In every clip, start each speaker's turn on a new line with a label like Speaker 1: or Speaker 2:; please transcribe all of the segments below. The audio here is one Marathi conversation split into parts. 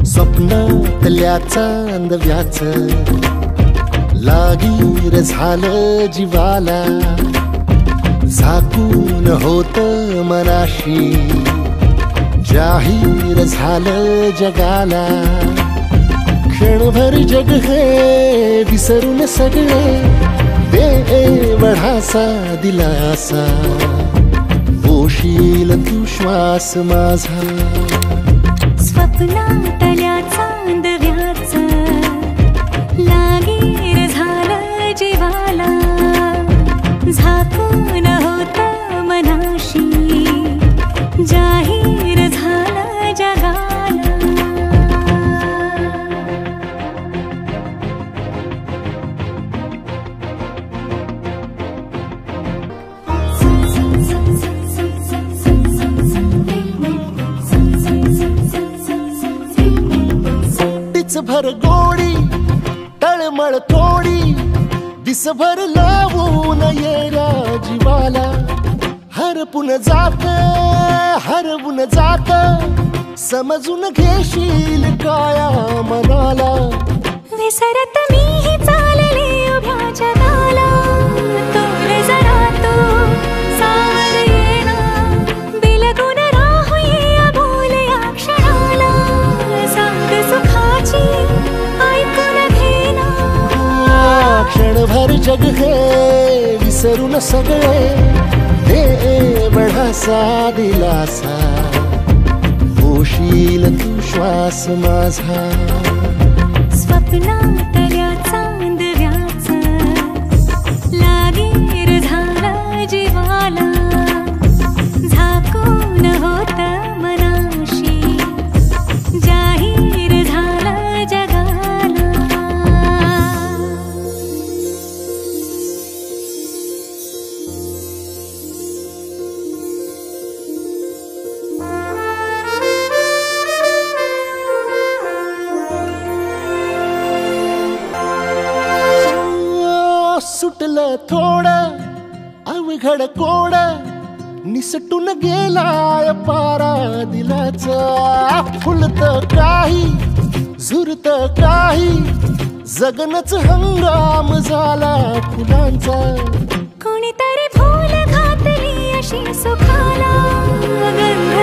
Speaker 1: स्वप्नातल्या चांदव्याच लागीर झालं जीवाला, झाकून होत मनाशी जाहीर झालं जगाला. क्षणभर जग हे विसरून सगळे दे वढासा दिलासा, पोशील तू श्वास माझा.
Speaker 2: स्वप्नातल्या चांदव्याच लागीर झालं जीवाला, झाकून होत मनाशी जाहीर झालं जगाला.
Speaker 1: भर गोडी तळमळ थोडी दिसभर लावून येऱ्या जीवाला. हरपून जात समजून घेशील काया मनाला.
Speaker 2: विसरत मीही चालले उभ्या जगाला, तोल जरा तो सावर येणा, बिलगून राहूये अबोल या क्षणाला. सांग सुखाची ऐकून घेना,
Speaker 1: क्षणभर जग हे विसरून सगळे दे वढासा दिलासा, पोशील तू श्वास माझा.
Speaker 2: स्वप्नातल्या चांदव्याच लागीर झालं जीवाला, झाकून होत मनाशी जाहीर झालं जगाला.
Speaker 1: सुटलं थोडं अवघड कोड, निसटून गेलाय पारा दिलाचा. फुलत काही झुरत काही जगनच हंगाम झाला फुलांचा.
Speaker 2: कोणीतरी फूल घातली अशी सुखाला, गंध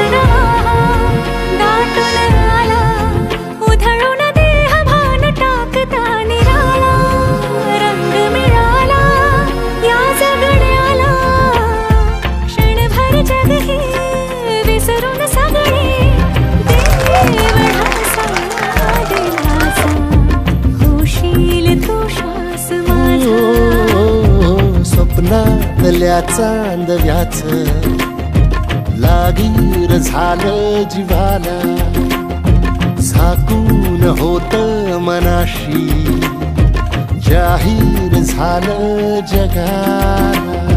Speaker 2: दाटून आला, उधळून देह भान टाकता निराला. रंग मिळाला या जगण्याला, क्षणभर जग हे विसरून सगळे देवढासा दिलासा, होशील तू श्वास माझा.
Speaker 1: स्वप्नातल्या चांदव्याच लागीर झालं जीवाला, झाकून होत मनाशी जाहीर झालं जगाला.